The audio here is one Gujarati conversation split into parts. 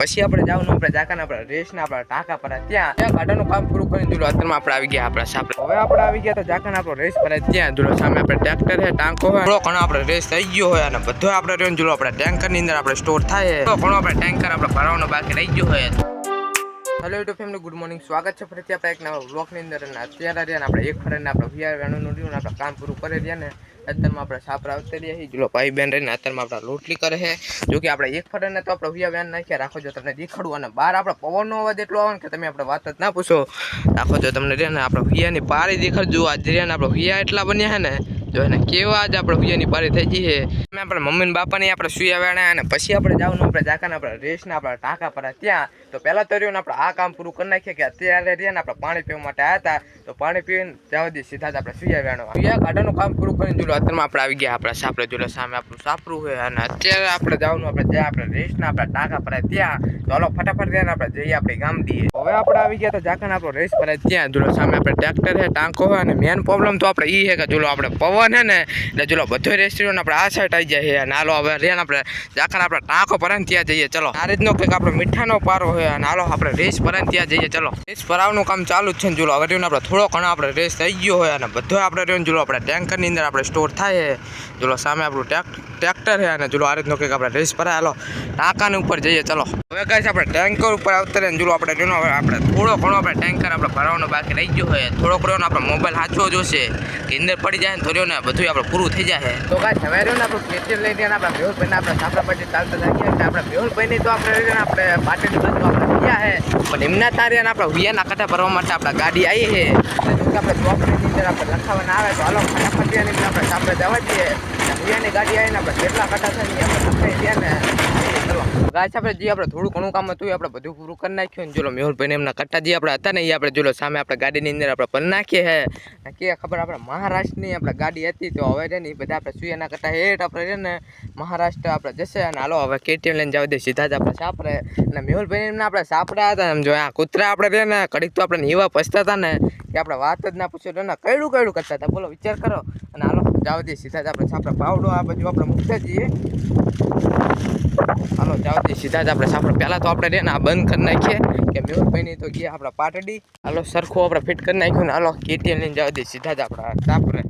પછી આપણે જવાનું આપણે જાકાના આપણે રેસના આપણા ટાંકા પર ત્યાં ગાડાનું કામ પૂરું કરીને જોલો અત્યારમાં આપણે આવી ગયા આપણા સાપરે. હવે આપણે આવી ગયા તો જાકાના આપણો રેસ પર ત્યાં જોલો સામે આપણે ટ્રેક્ટર છે ટાંકો હોય થોડો ઘણો આપણે રેસ થઈ ગયો હોય અને બધો આપણે રહ્યો જોલો આપણે ટેન્કરની અંદર આપણે સ્ટોર થાય તો ઘણો આપણે ટેન્કર આપણે ભરવાનો બાકી રહી ગયો હોય. Hello YouTube family, good morning. સ્વાગત છે ફરીથી આપણે એક નવા વ્લોગની અંદર. અને અત્યારે રહ્યા આપણે એક ફરેને આપણે વીઆર વેણુનું રહ્યું આપણે કામ પૂરું કરી રહ્યા ને અત્યારમાં આપણે સાપરા આવતા રહ્યા જોલો ભાઈ બેન રહીને અત્યારમાં આપણે રોટલી કરે છે. જો કે આપણે એક ફરેને તો આપણે વીઆર વેન નાખ્યા રાખો જો તમને દેખાડું અને બહાર આપણે પવનનો અવાજ એટલો આવે ને કે તમે આપણે વાત જ ના પૂછો. રાખો જો તમને રહ્યા ને આપણે વીઆરની પારી દેખાડજો. આજ રહ્યા ને આપણે વીઆર એટલા બન્યા છે ને જો એને કેવા આજે આપણે વીઆરની પારી થઈ ગઈ છે. અમે આપણે મમ્મી ને બાપાની આપણે સુયા વેણા અને પછી આપણે જવાનું આપણે જાકાને આપણે રેસના આપણા ટાંકા પર ત્યાં તો પહેલાં તો રહ્યું ને આપણે આ કામ પૂરું કરી નાખીએ કે અત્યારે રહ્યા ને આપણે પાણી પીવા માટે આવ્યા હતા તો પાણી પીને જવા દઈએ સીધા જ આપણે સુયા વેણવા સુયા ગાડાનું કામ પૂરું કરીને જોલો અત્યારમાં આપણે આવી ગયા આપણા સાપરે જોલો સામે આપણું સાપરું હોય અને અત્યારે આપણે જવાનું આપણે જ્યાં આપણે રેસના આપણા ટાંકા પર ત્યાં તો હાલો ફટાફટ રહ્યા ને આપણે જઈએ આપણે ગામ દઈએ. હવે આપણે આવી ગયા તો જાકાને આપણો રેસ પર ત્યાં જોલો સામે આપણે ટ્રેક્ટર છે ટાંકો હોય અને મેન પ્રોબ્લેમ તો આપણે એ છે કે જોલો આપણે પવન છે ને એટલે જોલો બધો રેસ્ટોરન્ટ આપણે આ સાઈડ આવી જાય છે અને હાલો હવે રહ્યા ને આપણે જાકાને આપણે ટાંકો પર ત્યાં જઈએ. ચલો આ રીતનો કંઈક આપણે મીઠાનો પારો હોય અને હાલો આપણે રેસ પર ત્યાં જઈએ. ચલો રેસ ભરાવવાનું કામ ચાલુ જ છે ને જોલો હવે રહ્યું આપણે થોડો ઘણો આપણે રેસ થઈ ગયો હોય અને બધો આપણે રહ્યું જોલો આપણે ટેન્કરની અંદર આપણે સ્ટોર થાય છે. જોલો સામે આપણું ટ્રેક્ટર છે અને જોલો આ રીતનો કંઈક આપણે રેસ ભરાય. હાલો ટાંકાની ઉપર જઈએ. ચલો હવે ગાઈસ આપણે ટેન્કર ઉપર આવતા રહે જોલો આપણે રહ્યું હવે આપણે થોડો ઘણો આપણે ટેન્કર આપણે ભરાવાનો બાકી રહી ગયો હોય થોડોક રહ્યો ને આપણે મોબાઈલ સાચવો જોશે કે અંદર પડી જાય ને તો રહ્યો ને બધું આપણે પૂરું થઈ જાય. તો ગાઈસ હવે રહ્યો ને આપણું પેટ્રોલ લઈ ગયા આપણે મેહુલભાઈને આપણે સાપરા પછી ચાલતા લાગ્યા કે આપણે મેહુલભાઈની તો આપણે રહ્યો ને આપણે પાટેની બાજુ આપણે ગયા છે પણ એમના તાર્યા ને આપણે વિયાના કટા ભરવા માટે આપણે ગાડી આવી છે એટલે આપણે ચોપડીની અંદર આપણે લખાવવાના આવે તો હાલો ફટાફટ આપણે સાપરે જવા દઈએ. વિયાની ગાડી આવીને આપણે જેટલા કટા થાય ને આપણે લખાઈ ગયા ને ચલો ગાઈસ આપણે જે આપણે થોડું ઘણું કામ હતું આપણે બધું પૂરું કરી નાખ્યું ને જોલો મેહુલભાઈને એમના કટ્ટા જે આપણે હતા ને એ આપણે જોલો સામે આપણે ગાડીની અંદર આપણે ભરી નાખીએ છે કે ખબર આપણે મહારાષ્ટ્રની આપણે ગાડી હતી તો હવે છે ને એ બધા આપણે સુયાના કટ્ટા હેઠ આપણે છે ને મહારાષ્ટ્ર આપણે જશે અને હાલો હવે કેટીએમ લઈને જવા દે સીધા જ આપણે સાપરે. અને મેહુલભાઈ એમને આપણે સાપડા હતા એમ જો આ કૂતરા આપણે રહે ને કડીક તો આપણે એવા પછતા હતા ને કે આપણે વાત જ ના પૂછ્યો ને કયડું કરતા હતા બોલો વિચાર કરો. અને હાલો જવા દઈએ સીધા જ આપણે સાપડા પાવડો આ બાજુ આપણે મૂકતા જઈએ. હાલો જવા દઈએ સીધા જ આપણે સાપડે પહેલાં તો આપણે રહે ને આ બંધ કરી નાખીએ કે મેહુલભાઈની તો ગયા આપણે પાટડી. હાલો સરખું આપણે ફિટ કરી નાખ્યું ને હાલો કેટીએમ લઈને જવા દઈએ સીધા જ આપણા સાપરે.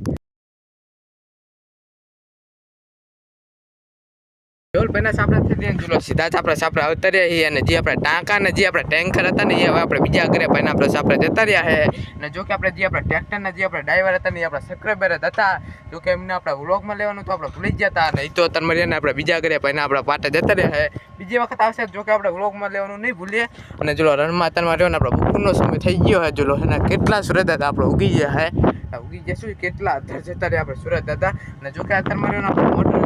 મેહુલભાઈના સાપડા જોલો સીધા જ આપણે સાપડા આવતા રહ્યા છીએ અને જે આપણે ટાંકા ને જે આપણે ટેન્કર હતા ને એ હવે આપણે બીજા ઘરે ભાઈને આપણે સાપડા જતા રહ્યા છે. અને જો કે આપણે જે આપણે ટ્રેક્ટરના જે આપણે ડ્રાઈવર હતા ને એ આપણા સબસ્ક્રાઈબર જ હતા જો કે એમને આપણે વ્લોગમાં લેવાનું તો આપણે ભૂલી જ જતા અને એ તો અત્યારે મળીને આપણે બીજા ઘરે ભાઈને આપણે પાટે જતા રહ્યા છે. બીજી વખત આવશે જો કે આપણે વ્લોગમાં લેવાનું નહીં ભૂલીએ. અને જોલો રણમાતામાં રહ્યો ને આપણે બપોરનો સમય થઈ ગયો છે જોલો એના કેટલા સુરત હતા આપણે ઉગી ગયા છે ઉગી જશું કેટલા અધર જતા રહ્યા આપણે સુરત હતા. અને જો કે અત્યારમાં રહ્યો ને આપણે મોટર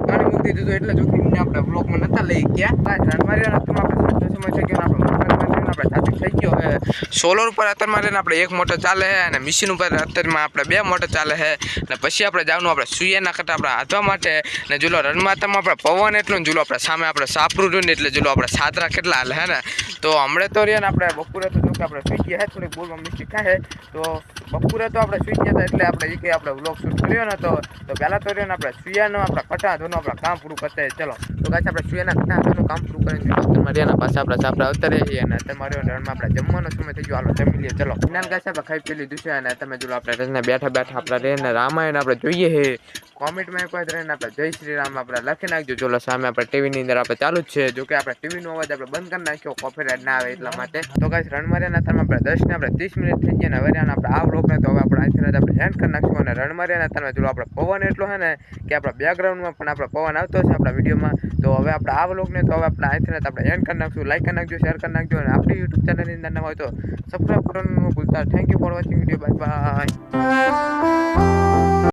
ગાડી મૂકી દીધું એટલે જો કે આપણે બ્લોકમાં નતા લઈ ગયા રણમાર્યો સમય થઈ ગયો આપણે ચાલુ થઈ ગયો હવે સોલર ઉપર અત્યારમાં આપણે એક મોટર ચાલે છે અને મશીન ઉપર અત્યારમાં આપણે બે મોટર ચાલે છે. અને પછી આપણે જવાનું આપણે સુયાના કટા આપણે હાથવા માટે ને જોલો રણમાતામાં આપણે પવન એટલું ને જોલો આપણે સામે આપણે સાપરું રહ્યું ને એટલે જોલો આપણે સાદરા કેટલા હાલે હે ને તો હમણાં તો રહ્યા ને આપણે બપોરે તો જો કે આપણે સુઈ ગયા થોડીક બોલવા મિસ્ટેક થાય તો બપોરે તો આપણે સુઈ ગયા હતા એટલે આપણે એ કંઈ આપણે વ્લોગ શૂટ કર્યો ને તો પહેલાં તો રહ્યો ને આપણે સુયાનો આપણે કટા ધોનો આપણે કામ પૂરું કરતા ચલો તો કાંઈ આપણે સુયાના કટા ધોનું કામ પૂરું કરીને અત્યારમાં રહ્યા પાસે આપણે સાપડા આવતા રહીએ અને અત્યારમાં રણમાં આપણે જમવાનો સમય થઈ ગયો હાલો જમી લઈએ. ચલો જ્ઞાન કાંઈ આપણે ખાઈ પી લીધું છે અને તમે જો આપણે રજના બેઠા આપણે રહીને રામાયણ આપણે જોઈએ છે કોમેન્ટમાં એક વાર રહીને આપણે જય શ્રી રામ આપણે લખી નાખજો. જોલો સામે આપણે ટીવીની અંદર આપણે ચાલુ જ છે જો કે આપણે ટીવીનો અવાજ આપણે બંધ કરી નાખ્યો કોપીરાઇટ ના આવે એટલા માટે. તો કાંઈ રણમાર્યાના અત્યારમાં આપણે 10 ને આપણે 30 મિનિટ થઈ ગયા ને હવે આપણે આ વ્લોગને તો હવે આપણે અહીંથી આપણે હેન્ડ કરી નાખશું. અને રણમાર્યાના અત્યારમાં જો આપણે પવન એટલો છે ને કે આપણા બેકગ્રાઉન્ડમાં પણ આપણે પવન આવતો છે આપણા વિડીયોમાં તો હવે આપણે આ વ્લોગને તો હવે આપણે અહીંથી આપણે હેન્ડ કરી નાખશું. લાઈક કરી નાખજો, શેર કરી નાખજો અને આપણી યુટ્યુબ ચેનલની અંદર ના હોય તો સબસ્ક્રાઈબ કરવાનું ભૂલતા. Thank you for watching video. Bye bye.